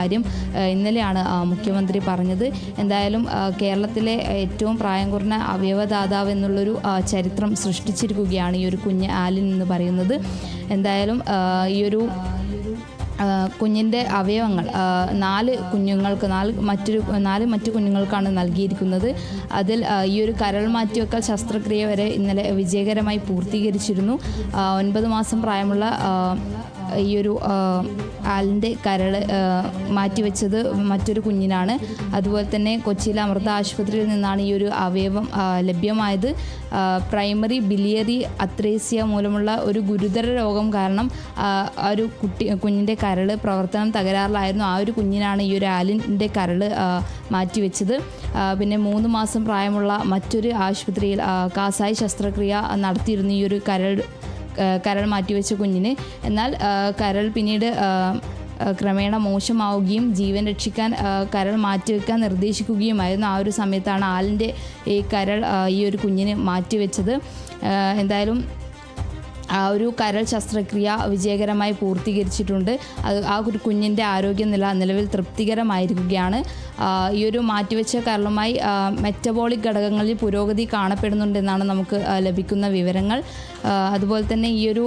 കാര്യം ഇന്നലെയാണ് മുഖ്യമന്ത്രി പറഞ്ഞത്. എന്തായാലും കേരളത്തിലെ ഏറ്റവും പ്രായം കുറഞ്ഞ അവയവദാതാവ് എന്നുള്ളൊരു ചരിത്രം സൃഷ്ടിച്ചിരിക്കുകയാണ് ഈ ഒരു കുഞ്ഞ് ആലിൻ എന്ന് പറയുന്നത്. എന്തായാലും ഈ ഒരു കുഞ്ഞിൻ്റെ അവയവങ്ങൾ 4 കുഞ്ഞുങ്ങൾക്ക് 4 മറ്റു കുഞ്ഞുങ്ങൾക്കാണ് നൽകിയിരിക്കുന്നത്. അതിൽ ഈ ഒരു കരൾ മാറ്റിവെക്കൽ ശസ്ത്രക്രിയ വരെ ഇന്നലെ വിജയകരമായി പൂർത്തീകരിച്ചിരുന്നു. 9 മാസം പ്രായമുള്ള ഈ ഒരു ആലിൻ്റെ കരൾ മാറ്റിവെച്ചത് മറ്റൊരു കുഞ്ഞിനാണ്. അതുപോലെ തന്നെ കൊച്ചിയിലെ അമൃത ആശുപത്രിയിൽ നിന്നാണ് ഈ ഒരു അവയവം ലഭ്യമായത്. പ്രൈമറി ബിലിയറി അത്രേസ്യ മൂലമുള്ള ഒരു ഗുരുതര രോഗം കാരണം ഒരു കുഞ്ഞിൻ്റെ കരൾ പ്രവർത്തനം തകരാറിലായിരുന്നു. ആ ഒരു കുഞ്ഞിനാണ് ഈ ഒരു ആലിൻ്റെ കരൾ മാറ്റിവെച്ചത്. പിന്നെ 3 മാസം പ്രായമുള്ള മറ്റൊരു ആശുപത്രിയിൽ കാസായി ശസ്ത്രക്രിയ നടത്തിയിരുന്നു ഈ ഒരു കരൾ മാറ്റിവെച്ച കുഞ്ഞിന്. എന്നാൽ കരൾ പിന്നീട് ക്രമേണ മോശമാവുകയും ജീവൻ രക്ഷിക്കാൻ കരൾ മാറ്റിവെക്കാൻ നിർദ്ദേശിക്കുകയുമായിരുന്നു. ആ ഒരു സമയത്താണ് ആലിൻ്റെ ഈ കരൾ ഈ ഒരു കുഞ്ഞിന് മാറ്റിവെച്ചത്. എന്തായാലും ആ ഒരു കരൾ ശസ്ത്രക്രിയ വിജയകരമായി പൂർത്തീകരിച്ചിട്ടുണ്ട്. ആ ഒരു കുഞ്ഞിൻ്റെ ആരോഗ്യനില നിലവിൽ തൃപ്തികരമായിരിക്കുകയാണ്. ഈ ഒരു മാറ്റിവെച്ച കരളുമായി മെറ്റബോളിക് ഘടകങ്ങളിൽ പുരോഗതി കാണപ്പെടുന്നുണ്ടെന്നാണ് നമുക്ക് ലഭിക്കുന്ന വിവരങ്ങൾ. അതുപോലെ തന്നെ ഈ ഒരു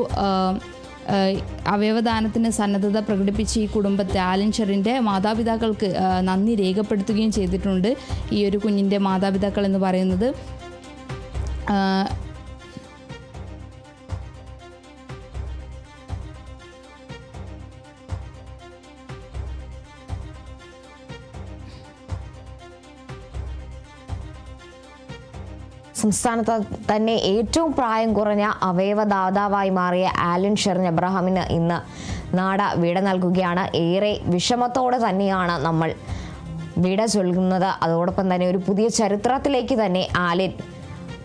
അവയവദാനത്തിന് സന്നദ്ധത പ്രകടിപ്പിച്ച ഈ കുടുംബത്തെ ആലിൻ ഷെറിൻ്റെ മാതാപിതാക്കൾക്ക് നന്ദി രേഖപ്പെടുത്തുകയും ചെയ്തിട്ടുണ്ട്. ഈ ഒരു കുഞ്ഞിൻ്റെ മാതാപിതാക്കൾ എന്ന് പറയുന്നത് സംസ്ഥാനത്ത് തന്നെ ഏറ്റവും പ്രായം കുറഞ്ഞ അവയവദാതാവായി മാറിയ ആലിൻ ഷെറിൻ എബ്രഹാമിന് ഇന്ന് നാട് വിട നൽകുകയാണ്. ഏറെ വിഷമത്തോടെ തന്നെയാണ് നമ്മൾ വിട ചൊല്ലുന്നത്. അതോടൊപ്പം തന്നെ ഒരു പുതിയ ചരിത്രത്തിലേക്ക് തന്നെ ആലിൻ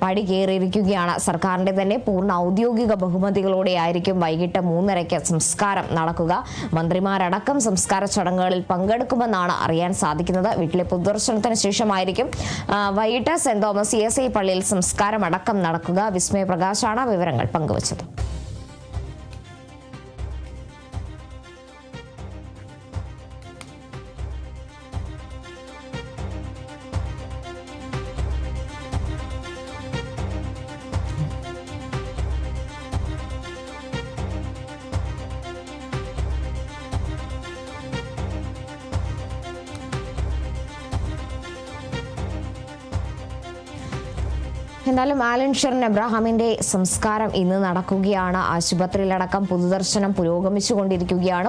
പടി കയറിയിരിക്കുകയാണ്. സർക്കാരിൻ്റെ തന്നെ പൂർണ്ണ ഔദ്യോഗിക ബഹുമതികളോടെ ആയിരിക്കും വൈകിട്ട് 3:30 സംസ്കാരം നടക്കുക. മന്ത്രിമാരടക്കം സംസ്കാര ചടങ്ങുകളിൽ പങ്കെടുക്കുമെന്നാണ് അറിയാൻ സാധിക്കുന്നത്. വീട്ടിലെ പൊതുദർശനത്തിന് ശേഷമായിരിക്കും വൈകിട്ട് സെന്റ് തോമസ് CSI പള്ളിയിൽ സംസ്കാരം അടക്കം നടക്കുക. വിസ്മയ പ്രകാശാണ് വിവരങ്ങൾ പങ്കുവച്ചത്. എന്നാലും ആലിൻ ഷെറിൻ എബ്രഹാമിന്റെ സംസ്കാരം ഇന്ന് നടക്കുകയാണ്. ആശുപത്രിയിലടക്കം പൊതുദർശനം പുരോഗമിച്ചുകൊണ്ടിരിക്കുകയാണ്.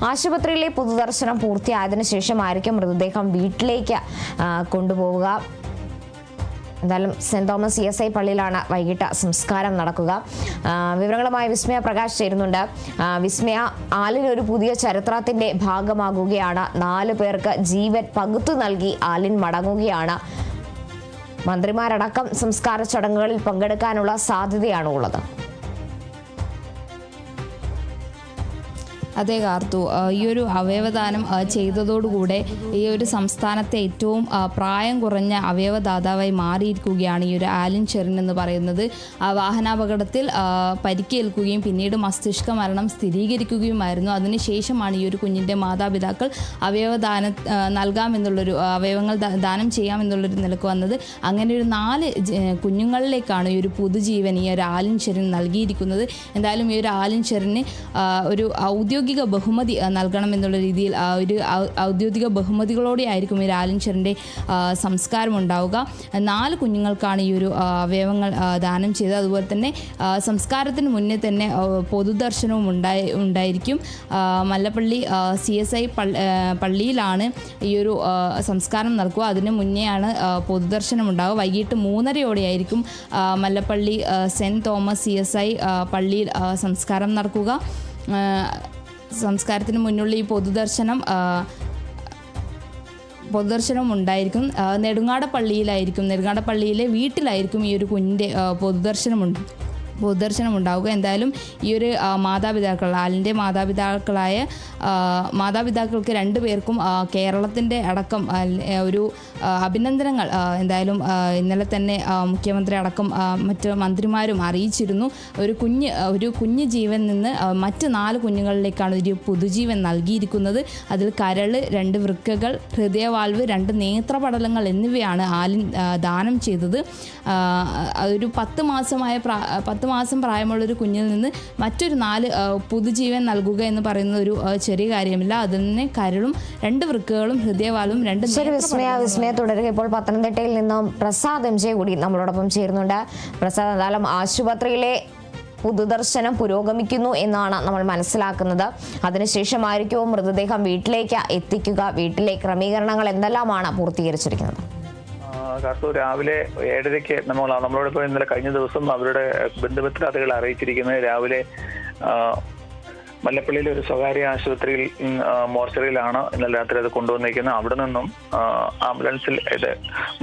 ആശുപത്രിയിലെ പൊതുദർശനം പൂർത്തിയായതിനു ശേഷമായിരിക്കും മൃതദേഹം വീട്ടിലേക്ക് കൊണ്ടുപോവുക. എന്തായാലും സെന്റ് തോമസ് CSI പള്ളിയിലാണ് വൈകിട്ട് സംസ്കാരം നടക്കുക. വിവരങ്ങളുമായി വിസ്മയ പ്രകാശ് ചേരുന്നുണ്ട്. വിസ്മയ, ആലിൻ ഒരു പുതിയ ചരിത്രത്തിന്റെ ഭാഗമാകുകയാണ്. 4 പേർക്ക് ജീവൻ പകുത്തു നൽകി ആലിൻ മടങ്ങുകയാണ്. മന്ത്രിമാരടക്കം സംസ്കാര ചടങ്ങുകളിൽ പങ്കെടുക്കാനുള്ള സാധ്യതയാണ് ഉള്ളത്. അതേ കാർത്തു, ഈ ഒരു അവയവദാനം ചെയ്തതോടുകൂടെ ഈ ഒരു സംസ്ഥാനത്തെ ഏറ്റവും പ്രായം കുറഞ്ഞ അവയവദാതാവായി മാറിയിരിക്കുകയാണ് ഈ ഒരു ആലിൻ ഷെറിൻ എന്ന് പറയുന്നത്. വാഹനാപകടത്തിൽ പരിക്കേൽക്കുകയും പിന്നീട് മസ്തിഷ്ക മരണം സ്ഥിരീകരിക്കുകയുമായിരുന്നു. അതിനുശേഷമാണ് ഈ ഒരു കുഞ്ഞിൻ്റെ മാതാപിതാക്കൾ അവയവദാനം നൽകാമെന്നുള്ളൊരു അവയവങ്ങൾ ദാനം ചെയ്യാമെന്നുള്ളൊരു നിലക്ക് വന്നത്. അങ്ങനെ ഒരു 4 കുഞ്ഞുങ്ങളിലേക്കാണ് ഈ ഒരു പുതുജീവൻ ഈ ഒരു ആലിൻ ഷെറിൻ നൽകിയിരിക്കുന്നത്. എന്തായാലും ഈ ഒരു ആലിൻ ഷെറിന് ഒരു ഔദ്യോഗിക ബഹുമതി നൽകണമെന്നുള്ള രീതിയിൽ ഒരു ഔദ്യോഗിക ബഹുമതികളോടെ ആയിരിക്കും ഈ ആലിൻ ഷെറിൻ്റെ സംസ്കാരം ഉണ്ടാവുക. 4 കുഞ്ഞുങ്ങൾക്കാണ് ഈ ഒരു അവയവങ്ങൾ ദാനം ചെയ്തത്. അതുപോലെ തന്നെ സംസ്കാരത്തിന് മുന്നേ തന്നെ പൊതുദർശനവും ഉണ്ടായിരിക്കും. മല്ലപ്പള്ളി CSI പള്ളിയിലാണ് ഈ ഒരു സംസ്കാരം നടക്കുക. അതിന് മുന്നെയാണ് പൊതുദർശനം ഉണ്ടാവുക. വൈകിട്ട് 3:30 മല്ലപ്പള്ളി സെന്റ് തോമസ് CSI പള്ളിയിൽ സംസ്കാരം നടക്കുക. സംസ്കാരത്തിന് മുന്നുള്ള ഈ പൊതുദർശനം ഉണ്ടായിരിക്കും. നെടുങ്ങാടപ്പള്ളിയിലെ വീട്ടിലായിരിക്കും ഈ ഒരു കുഞ്ഞിൻ്റെ പൊതുദർശനമുണ്ട്. പൊതുദർശനം ഉണ്ടാവുക. എന്തായാലും ഈ ഒരു മാതാപിതാക്കൾ, ആലിൻ്റെ മാതാപിതാക്കൾക്ക് രണ്ടുപേർക്കും കേരളത്തിൻ്റെ അടക്കം ഒരു അഭിനന്ദനങ്ങൾ എന്തായാലും ഇന്നലെ തന്നെ മുഖ്യമന്ത്രി അടക്കം മറ്റ് മന്ത്രിമാരും അറിയിച്ചിരുന്നു. ഒരു കുഞ്ഞ് ജീവൻ നിന്ന് മറ്റ് 4 കുഞ്ഞുങ്ങളിലേക്കാണ് ഒരു പുതുജീവൻ നൽകിയിരിക്കുന്നത്. അതിൽ കരൾ, 2 വൃക്കകൾ, ഹൃദയവാൽവ്, 2 നേത്രപടലങ്ങൾ എന്നിവയാണ് ആലിൻ ദാനം ചെയ്തത്. ഒരു 10 മാസം പ്രായമുള്ളൊരു കുഞ്ഞിൽ നിന്ന് മറ്റൊരു 4 പുതുജീവൻ നൽകുക എന്ന് പറയുന്നത് ഒരു ചെറിയ കാര്യമില്ല. അതിൽ നിന്ന് കരളും, 2 വൃക്കകളും, ഹൃദയവാൽവും, 2 വിസ്മയ തുടരുക. ഇപ്പോൾ പത്തനംതിട്ടയിൽ നിന്നും പ്രസാദ് MJ കൂടി നമ്മളോടൊപ്പം ചേരുന്നുണ്ട്. പ്രസാദ്, എന്തായാലും ആശുപത്രിയിലെ പൊതുദർശനം പുരോഗമിക്കുന്നു എന്നാണ് നമ്മൾ മനസ്സിലാക്കുന്നത്. അതിനുശേഷമായിരിക്കും മൃതദേഹം വീട്ടിലേക്ക് എത്തിക്കുക. വീട്ടിലെ ക്രമീകരണങ്ങൾ എന്തെല്ലാമാണ് പൂർത്തീകരിച്ചിരിക്കുന്നത്? രാവിലെ 7:30 നമ്മളോടൊപ്പം ഇന്നലെ കഴിഞ്ഞ ദിവസം അവരുടെ ബന്ധുമിത്രാദികളെ അറിയിച്ചിരിക്കുന്നത് രാവിലെ മല്ലപ്പള്ളിയിലെ ഒരു സ്വകാര്യ ആശുപത്രിയിൽ മോർച്ചറിയിലാണ് ഇന്നലെ രാത്രി അത് കൊണ്ടുവന്നിരിക്കുന്നത്. അവിടെ നിന്നും ആംബുലൻസിൽ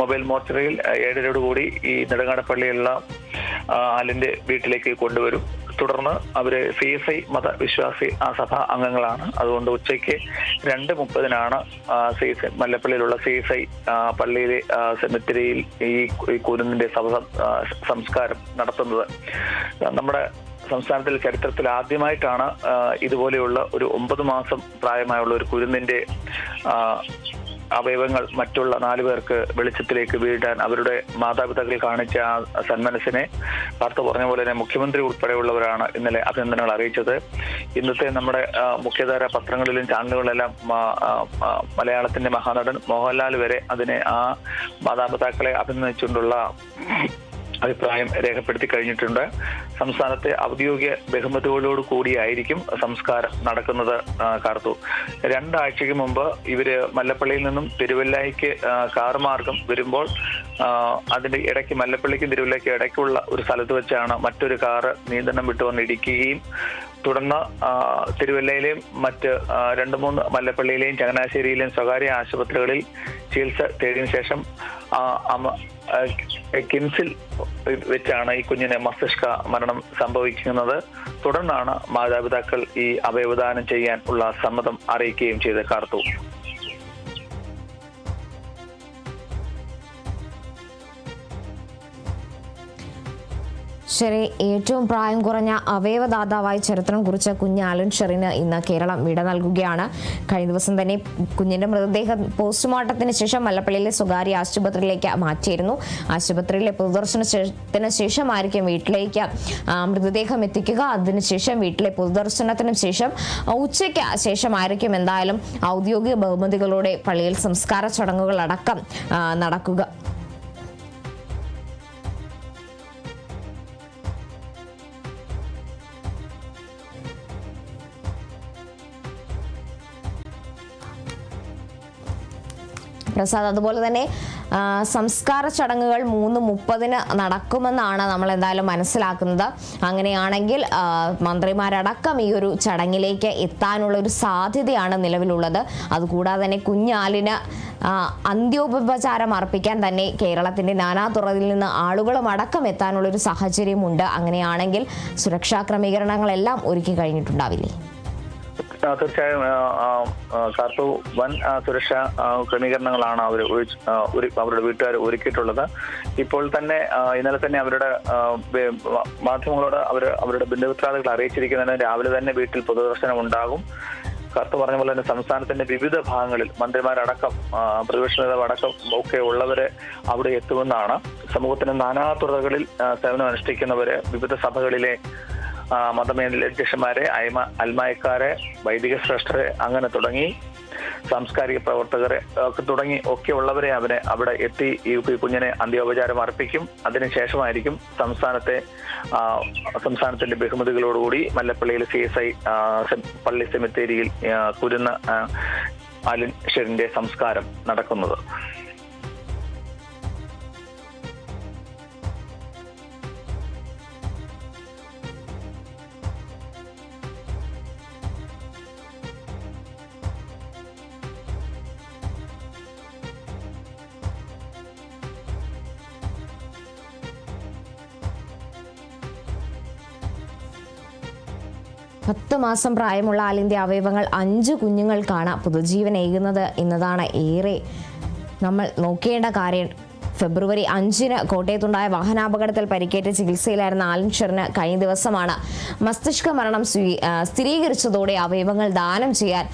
മൊബൈൽ മോർച്ചറിയിൽ 7:30 ഈ നെടുങ്ങാടപ്പള്ളിയുള്ള ആലിന്റെ വീട്ടിലേക്ക് കൊണ്ടുവരും. തുടർന്ന് അവര് CSI മതവിശ്വാസി സഭാ അംഗങ്ങളാണ്. അതുകൊണ്ട് ഉച്ചയ്ക്ക് 2:30 CSI മല്ലപ്പള്ളിയിലുള്ള CSI പള്ളിയിലെ സെമിത്തേരിയിൽ ഈ കുരുന്നിന്റെ സംസ്കാരം നടത്തുന്നത്. നമ്മുടെ സംസ്ഥാനത്തിലെ ചരിത്രത്തിൽ ആദ്യമായിട്ടാണ് ഇതുപോലെയുള്ള ഒരു 9 മാസം പ്രായമായുള്ള ഒരു കുരുന്നിന്റെ അവയവങ്ങൾ മറ്റുള്ള 4 പേർക്ക് വെളിച്ചത്തിലേക്ക് വീഴാൻ അവരുടെ മാതാപിതാക്കൾ കാണിച്ച ആ സന്മനസ്സിനെ വാർത്ത പറഞ്ഞ പോലെ തന്നെ മുഖ്യമന്ത്രി ഉൾപ്പെടെയുള്ളവരാണ് ഇന്നലെ അഭിനന്ദനങ്ങൾ അറിയിച്ചത്. ഇന്നത്തെ നമ്മുടെ മുഖ്യധാര പത്രങ്ങളിലും ചാനലുകളിലെല്ലാം മലയാളത്തിന്റെ മഹാനടൻ മോഹൻലാൽ വരെ അതിനെ ആ മാതാപിതാക്കളെ അഭിനന്ദിച്ചുകൊണ്ടുള്ള അഭിപ്രായം രേഖപ്പെടുത്തി കഴിഞ്ഞിട്ടുണ്ട്. സംസ്ഥാനത്തെ ഔദ്യോഗിക ബഹുമതികളോട് കൂടിയായിരിക്കും സംസ്കാരം നടക്കുന്നത്. കാർത്തു 2 ആഴ്ചയ്ക്ക് മുമ്പ് ഇവര് മല്ലപ്പള്ളിയിൽ നിന്നും തിരുവല്ലയ്ക്ക് കാർ മാർഗം വരുമ്പോൾ അതിന്റെ ഇടയ്ക്ക് മല്ലപ്പള്ളിക്കും തിരുവല്ലയ്ക്കും ഇടയ്ക്കുള്ള ഒരു സ്ഥലത്ത് വെച്ചാണ് മറ്റൊരു കാറ് നിയന്ത്രണം വിട്ടുവന്ന് ഇടിക്കുകയും തുടർന്ന് തിരുവല്ലയിലെയും മറ്റ് 2-3 മല്ലപ്പള്ളിയിലെയും ചങ്ങനാശ്ശേരിയിലെയും സ്വകാര്യ ആശുപത്രികളിൽ ചികിത്സ തേടിയതിനു ശേഷം കിംസിൽ വെച്ചാണ് ഈ കുഞ്ഞിന് മസ്തിഷ്ക മരണം സംഭവിക്കുന്നത്. തുടർന്നാണ് മാതാപിതാക്കൾ ഈ അവയവദാനം ചെയ്യാൻ ഉള്ള സമ്മതം അറിയിക്കുകയും ചെയ്ത്. കാർത്തു, ശരി, ഏറ്റവും പ്രായം കുറഞ്ഞ അവയവദാതാവായി ചരിത്രം കുറിച്ച കുഞ്ഞ് ആലൻ ഷെറിന് ഇന്ന് കേരളം വിട നൽകുകയാണ്. കഴിഞ്ഞ ദിവസം തന്നെ കുഞ്ഞിന്റെ മൃതദേഹം പോസ്റ്റ്മോർട്ടത്തിന് ശേഷം മല്ലപ്പള്ളിയിലെ സ്വകാര്യ ആശുപത്രിയിലേക്ക് മാറ്റിയിരുന്നു. ആശുപത്രിയിലെ പൊതുദർശനത്തിന് ശേഷമായിരിക്കും വീട്ടിലേക്ക് മൃതദേഹം എത്തിക്കുക. അതിനുശേഷം വീട്ടിലെ പൊതുദർശനത്തിന് ശേഷം ഉച്ചയ്ക്ക് ശേഷമായിരിക്കും എന്തായാലും ഔദ്യോഗിക ബഹുമതികളോടെ പള്ളിയിൽ സംസ്കാര ചടങ്ങുകളടക്കം നടക്കുക. പ്രസാദ്, അതുപോലെ തന്നെ സംസ്കാര ചടങ്ങുകൾ 3:30 നടക്കുമെന്നാണ് നമ്മൾ എന്തായാലും മനസ്സിലാക്കുന്നത്. അങ്ങനെയാണെങ്കിൽ മന്ത്രിമാരടക്കം ഈ ഒരു ചടങ്ങിലേക്ക് എത്താനുള്ള ഒരു സാധ്യതയാണ് നിലവിലുള്ളത്. അതുകൂടാതെ തന്നെ കുഞ്ഞാലിന് അന്ത്യോപചാരം അർപ്പിക്കാൻ തന്നെ കേരളത്തിന്റെ നാനാതുറയിൽ നിന്ന് ആളുകളും അടക്കം എത്താനുള്ളൊരു സാഹചര്യമുണ്ട്. അങ്ങനെയാണെങ്കിൽ സുരക്ഷാ ക്രമീകരണങ്ങളെല്ലാം ഒരുക്കി കഴിഞ്ഞിട്ടുണ്ടാവില്ലേ? തീർച്ചയായും കാർത്തു, വൻ സുരക്ഷാ ക്രമീകരണങ്ങളാണ് അവരുടെ വീട്ടുകാർ ഒരുക്കിയിട്ടുള്ളത്. ഇപ്പോൾ തന്നെ ഇന്നലെ തന്നെ അവരുടെ മാധ്യമങ്ങളോട് അവരുടെ ബന്ധുമിത്രാദികൾ അറിയിച്ചിരിക്കുന്നതിന് രാവിലെ തന്നെ വീട്ടിൽ പൊതുദർശനം ഉണ്ടാകും. കാർത്തു പറഞ്ഞ പോലെ തന്നെ സംസ്ഥാനത്തിന്റെ വിവിധ ഭാഗങ്ങളിൽ മന്ത്രിമാരടക്കം പ്രതിപക്ഷ നേതാവ് അടക്കം ഒക്കെ ഉള്ളവരെ അവിടെ എത്തുമെന്നാണ്. സമൂഹത്തിന്റെ നാനാതുറകളിൽ സേവനം അനുഷ്ഠിക്കുന്നവര്, വിവിധ സഭകളിലെ മതമേലധ്യക്ഷന്മാരെ, അൽമായക്കാരെ, വൈദിക ശ്രേഷ്ഠരെ, അങ്ങനെ തുടങ്ങി സാംസ്കാരിക പ്രവർത്തകരെ തുടങ്ങി ഒക്കെ ഉള്ളവരെ അവിടെ എത്തി ഈ കുഞ്ഞിനെ അന്ത്യോപചാരം അർപ്പിക്കും. അതിനുശേഷമായിരിക്കും സംസ്ഥാനത്തിന്റെ ബഹുമതികളോടുകൂടി മല്ലപ്പള്ളിയിലെ CSI പള്ളി സെമിത്തേരിയിൽ കുരുന്ന് ആലൻ ഷെറിന്റെ സംസ്കാരം നടക്കുന്നത്. 10 മാസം പ്രായമുള്ള ആലിൻ്റെ അവയവങ്ങൾ 5 കുഞ്ഞുങ്ങൾക്കാണ് പുതുജീവനേകുന്നത് എന്നതാണ് ഏറെ നമ്മൾ നോക്കേണ്ട കാര്യം. ഫെബ്രുവരി 5-ന് കോട്ടയത്തുണ്ടായ വാഹനാപകടത്തിൽ പരിക്കേറ്റ് ചികിത്സയിലായിരുന്ന ആലൻ ഷെറിന് കഴിഞ്ഞ ദിവസമാണ് മസ്തിഷ്ക മരണം സ്ഥിരീകരിച്ചതോടെ അവയവങ്ങൾ ദാനം ചെയ്യാൻ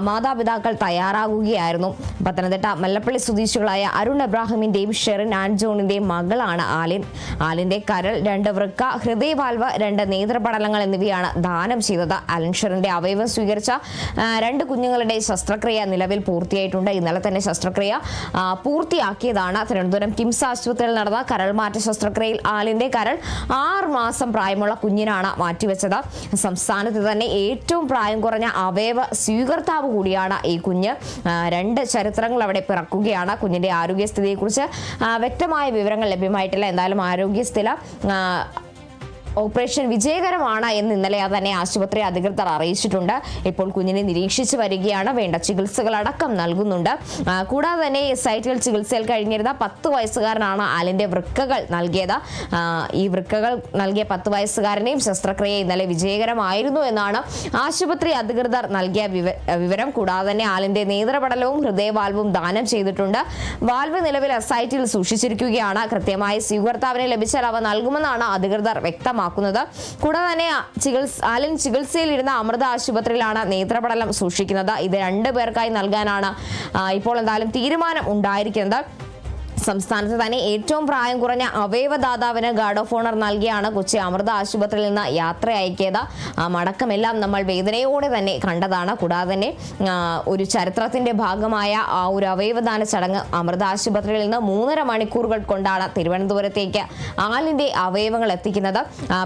മാതാപിതാക്കൾ തയ്യാറാകുകയായിരുന്നു. പത്തനംതിട്ട മല്ലപ്പള്ളി സ്വദേശികളായ അരുൺ എബ്രാഹിമിന്റെയും ഷെറിൻ ആൻഡ് ജോണിന്റെയും മകളാണ് ആലിൻ. ആലിന്റെ കരൾ, 2 വൃക്ക, ഹൃദയവാൽവ്, 2 നേത്രപടലങ്ങൾ എന്നിവയാണ് ദാനം ചെയ്തത്. ആലൻ ഷെറിന്റെ അവയവം സ്വീകരിച്ച 2 കുഞ്ഞുങ്ങളുടെ ശസ്ത്രക്രിയ നിലവിൽ പൂർത്തിയായിട്ടുണ്ട്. ഇന്നലെ തന്നെ ശസ്ത്രക്രിയ പൂർത്തിയാക്കിയതാണ്. തിരുവനന്തപുരം കിംസ് ആശുപത്രിയിൽ നടന്ന കരൾ മാറ്റ ശസ്ത്രക്രിയയിൽ ആലിന്റെ കരൾ 6 മാസം പ്രായമുള്ള കുഞ്ഞിനാണ് മാറ്റിവെച്ചത്. സംസ്ഥാനത്ത് തന്നെ ഏറ്റവും പ്രായം കുറഞ്ഞ അവയവ സ്വീകർത്താവ് കൂടിയാണ് ഈ കുഞ്ഞ്. 2 ചരിത്രങ്ങൾ അവിടെ പിറക്കുകയാണ്. കുഞ്ഞിന്റെ ആരോഗ്യസ്ഥിതിയെക്കുറിച്ച് വ്യക്തമായ വിവരങ്ങൾ ലഭ്യമായിട്ടില്ല. എന്തായാലും ആരോഗ്യസ്ഥിതി ഓപ്പറേഷൻ വിജയകരമാണ് എന്ന് ഇന്നലെ തന്നെ ആശുപത്രി അധികൃതർ അറിയിച്ചിട്ടുണ്ട്. ഇപ്പോൾ കുഞ്ഞിനെ നിരീക്ഷിച്ചു വരികയാണ്. വേണ്ട ചികിത്സകളടക്കം നൽകുന്നുണ്ട്. കൂടാതെ തന്നെ സൈറ്റിൽ ചികിത്സയിൽ കഴിഞ്ഞിരുന്ന 10 വയസ്സുകാരനാണ് ആലിന്റെ വൃക്കകൾ നൽകിയത്. ഈ വൃക്കകൾ നൽകിയ 10 വയസ്സുകാരനെയും ശസ്ത്രക്രിയ ഇന്നലെ വിജയകരമായിരുന്നു എന്നാണ് ആശുപത്രി അധികൃതർ നൽകിയ വിവരം. കൂടാതെ തന്നെ ആലിന്റെ നേത്രപടലവും ഹൃദയവാൽവും ദാനം ചെയ്തിട്ടുണ്ട്. വാൽവ് നിലവിൽ സൈറ്റിൽ സൂക്ഷിച്ചിരിക്കുകയാണ്. കൃത്യമായി സ്വീകർത്താവിനെ ലഭിച്ചാൽ അവ നൽകുമെന്നാണ് അധികൃതർ വ്യക്തമാക്കുന്നത്. കൂടാതെ തന്നെ ആലൻ ചികിത്സയിലിരുന്ന അമൃത ആശുപത്രിയിലാണ് നേത്രപടലം സൂക്ഷിക്കുന്നത്. ഇത് 2 പേർക്കായി നൽകാനാണ് ഇപ്പോൾ എന്തായാലും തീരുമാനം ഉണ്ടായിരിക്കുന്നത്. സംസ്ഥാനത്ത് തന്നെ ഏറ്റവും പ്രായം കുറഞ്ഞ അവയവദാതാവിന് ഗാർഡ് ഓഫ് ഓണർ നൽകിയാണ് കൊച്ചി അമൃത ആശുപത്രിയിൽ നിന്ന് യാത്ര അയക്കിയത്. ആ മടക്കമെല്ലാം നമ്മൾ വേദനയോടെ തന്നെ കണ്ടതാണ്. കൂടാതെ തന്നെ ഒരു ചരിത്രത്തിന്റെ ഭാഗമായ ആ ഒരു അവയവദാന ചടങ്ങ് അമൃത ആശുപത്രിയിൽ നിന്ന് 3.5 മണിക്കൂറുകൾ കൊണ്ടാണ് തിരുവനന്തപുരത്തേക്ക് ആലിന്റെ അവയവങ്ങൾ എത്തിക്കുന്നത്.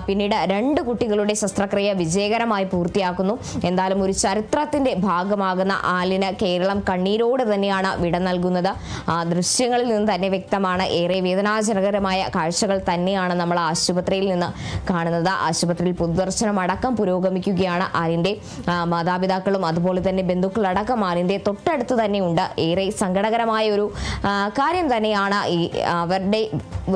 പിന്നീട് 2 കുട്ടികളുടെ ശസ്ത്രക്രിയ വിജയകരമായി പൂർത്തിയാക്കുന്നു. എന്തായാലും ഒരു ചരിത്രത്തിന്റെ ഭാഗമാകുന്ന ആലിന് കേരളം കണ്ണീരോടെ തന്നെയാണ് വിട നൽകുന്നത്. ദൃശ്യങ്ങളിൽ നിന്ന് തന്നെ വ്യക്തമാണ്. ഏറെ വേദനാജനകരമായ കാഴ്ചകൾ തന്നെയാണ് നമ്മൾ ആശുപത്രിയിൽ നിന്ന് കാണുന്നത്. ആശുപത്രിയിൽ പൊതുദർശനം അടക്കം പുരോഗമിക്കുകയാണ്. ആലിന്റെ മാതാപിതാക്കളും അതുപോലെ തന്നെ ബന്ധുക്കളടക്കം ആലിന്റെ തൊട്ടടുത്ത് തന്നെ ഉണ്ട്. ഏറെ സങ്കടകരമായ ഒരു കാര്യം തന്നെയാണ്. അവരുടെ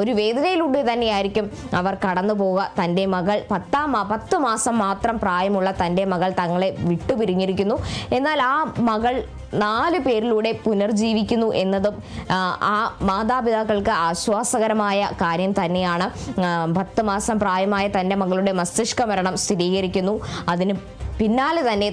ഒരു വേദനയിലൂടെ തന്നെയായിരിക്കും അവർ കടന്നു പോവുക. തൻ്റെ മകൾ 10 മാസം മാത്രം പ്രായമുള്ള തൻ്റെ മകൾ തങ്ങളെ വിട്ടുപിരിഞ്ഞിരിക്കുന്നു. എന്നാൽ ആ മകൾ 4 പേരിലൂടെ പുനർജീവിക്കുന്നു എന്നതും ആ മാതാപിതാക്കൾക്ക് ആശ്വാസകരമായ കാര്യം തന്നെയാണ്. 10 മാസം പ്രായമായ തൻ്റെ മകളുടെ മസ്തിഷ്ക മരണം സ്ഥിരീകരിക്കുന്നു. അതിന് പിന്നാലെ തന്നെ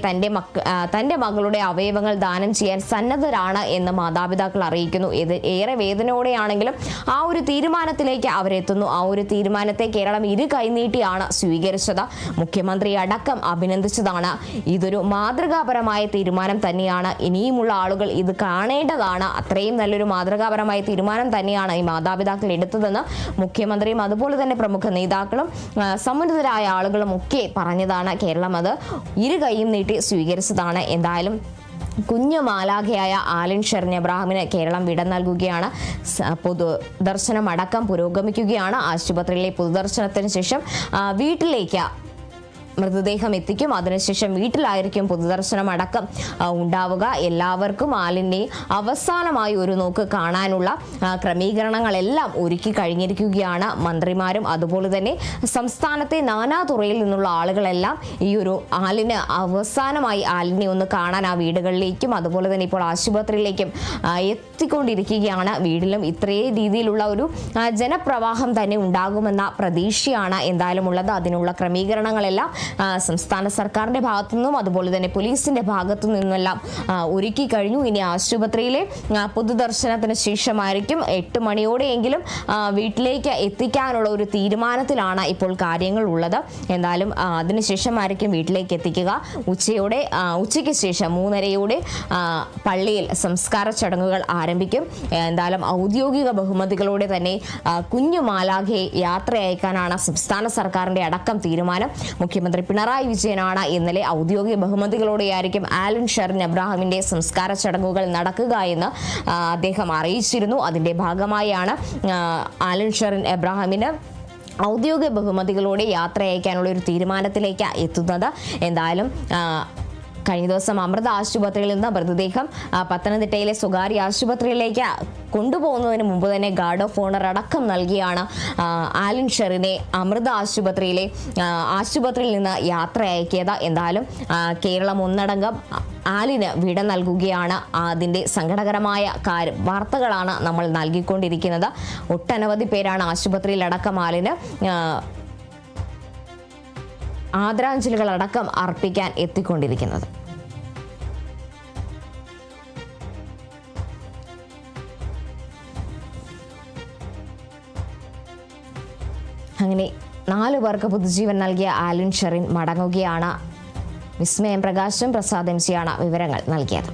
തൻ്റെ മകളുടെ അവയവങ്ങൾ ദാനം ചെയ്യാൻ സന്നദ്ധരാണ് എന്ന് മാതാപിതാക്കൾ അറിയിക്കുന്നു. ഇത് ഏറെ വേദനയോടെയാണെങ്കിലും ആ ഒരു തീരുമാനത്തിലേക്ക് അവരെത്തുന്നു. ആ ഒരു തീരുമാനത്തെ കേരളം 2 കൈനീട്ടിയാണ് സ്വീകരിച്ചത്. മുഖ്യമന്ത്രി അടക്കം അഭിനന്ദിച്ചതാണ്. ഇതൊരു മാതൃകാപരമായ തീരുമാനം തന്നെയാണ്. ഇനിയുമുള്ള ആളുകൾ ഇത് കാണേണ്ടതാണ്. അത്രയും നല്ലൊരു മാതൃകാപരമായ തീരുമാനം തന്നെയാണ് ഈ മാതാപിതാക്കൾ എടുത്തതെന്ന് മുഖ്യമന്ത്രിയും അതുപോലെ തന്നെ പ്രമുഖ നേതാക്കളും സമുന്നതരായ ആളുകളും ഒക്കെ പറഞ്ഞതാണ്. കേരളം അത് 2 കൈയും നീട്ടി സ്വീകരിച്ചതാണ്. എന്തായാലും കുഞ്ഞു മാലാഖയായ ആലൻ ഷെറിൻ എബ്രാഹിമിന് കേരളം വിട നൽകുകയാണ്. പൊതുദർശനം അടക്കം പുരോഗമിക്കുകയാണ്. ആശുപത്രിയിലെ പൊതുദർശനത്തിന് ശേഷം വീട്ടിലേക്ക് മൃതദേഹം എത്തിക്കും. അതിനുശേഷം വീട്ടിലായിരിക്കും പൊതുദർശനം അടക്കം ഉണ്ടാവുക. എല്ലാവർക്കും ആലിനെ അവസാനമായി ഒരു നോക്ക് കാണാനുള്ള ക്രമീകരണങ്ങളെല്ലാം ഒരുക്കി കഴിഞ്ഞിരിക്കുകയാണ്. മന്ത്രിമാരും അതുപോലെ തന്നെ സംസ്ഥാനത്തെ നാനാതുറയിൽ നിന്നുള്ള ആളുകളെല്ലാം ഈ ഒരു ആലിന് അവസാനമായി ആലിനെ ഒന്ന് കാണാൻ ആ വീടുകളിലേക്കും അതുപോലെ തന്നെ ഇപ്പോൾ ആശുപത്രിയിലേക്കും എത്തിക്കൊണ്ടിരിക്കുകയാണ്. വീട്ടിലും ഇത്രയും രീതിയിലുള്ള ഒരു ജനപ്രവാഹം തന്നെ ഉണ്ടാകുമെന്ന പ്രതീക്ഷയാണ് എന്തായാലും ഉള്ളത്. അതിനുള്ള ക്രമീകരണങ്ങളെല്ലാം സംസ്ഥാന സർക്കാരിന്റെ ഭാഗത്തു നിന്നും അതുപോലെ തന്നെ പോലീസിന്റെ ഭാഗത്തു നിന്നെല്ലാം ഒരുക്കി കഴിഞ്ഞു. ഇനി ആശുപത്രിയിലെ പൊതുദർശനത്തിന് ശേഷമായിരിക്കും 8 മണിയോടെയെങ്കിലും വീട്ടിലേക്ക് എത്തിക്കാനുള്ള ഒരു തീരുമാനത്തിലാണ് ഇപ്പോൾ കാര്യങ്ങൾ ഉള്ളത്. എന്തായാലും അതിനുശേഷമായിരിക്കും വീട്ടിലേക്ക് എത്തിക്കുക. ഉച്ചയ്ക്ക് ശേഷം 3:30 പള്ളിയിൽ സംസ്കാര ചടങ്ങുകൾ ആരംഭിക്കും. എന്തായാലും ഔദ്യോഗിക ബഹുമതികളോടെ തന്നെ കുഞ്ഞു മാലാഖയെ യാത്ര അയക്കാനാണ് സംസ്ഥാന സർക്കാരിന്റെ അടക്കം തീരുമാനം. മുഖ്യമന്ത്രി പിണറായി വിജയനാണ് ഇന്നലെ ഔദ്യോഗിക ബഹുമതികളോടെയായിരിക്കും ആലൻ ഷെറിൻ എബ്രാഹിമിന്റെ സംസ്കാര ചടങ്ങുകൾ നടക്കുക എന്ന് അദ്ദേഹം അറിയിച്ചിരുന്നു. അതിന്റെ ഭാഗമായാണ് ആലൻ ഷെറിൻ എബ്രാഹിമിന് ഔദ്യോഗിക ബഹുമതികളോടെ യാത്ര അയക്കാനുള്ള ഒരു തീരുമാനത്തിലേക്ക് എത്തുന്നത്. എന്തായാലും കഴിഞ്ഞ ദിവസം അമൃത ആശുപത്രിയിൽ നിന്ന് മൃതദേഹം പത്തനംതിട്ടയിലെ സ്വകാര്യ ആശുപത്രിയിലേക്ക് കൊണ്ടുപോകുന്നതിന് മുമ്പ് തന്നെ ഗാർഡ് ഓഫ് ഓണർ അടക്കം നൽകിയാണ് ആലിൻ ഷെറിനെ അമൃത ആശുപത്രിയിൽ നിന്ന് യാത്ര അയക്കിയത്. എന്തായാലും കേരളം ഒന്നടങ്കം ആലിന് വിട നൽകുകയാണ്. അതിൻ്റെ സങ്കടകരമായ വാർത്തകളാണ് നമ്മൾ നൽകിക്കൊണ്ടിരിക്കുന്നത്. ഒട്ടനവധി പേരാണ് ആശുപത്രിയിൽ അടക്കം ആലിന് ആദരാഞ്ജലികൾ അടക്കം അർപ്പിക്കാൻ എത്തിക്കൊണ്ടിരിക്കുന്നത്. അങ്ങനെ 4 പേർക്ക് പുതുജീവൻ നൽകിയ ആലിൻ ഷെറിൻ മടങ്ങുകയാണ്. വിസ്മയം പ്രകാശും പ്രസാദ് MC വിവരങ്ങൾ നൽകിയത്.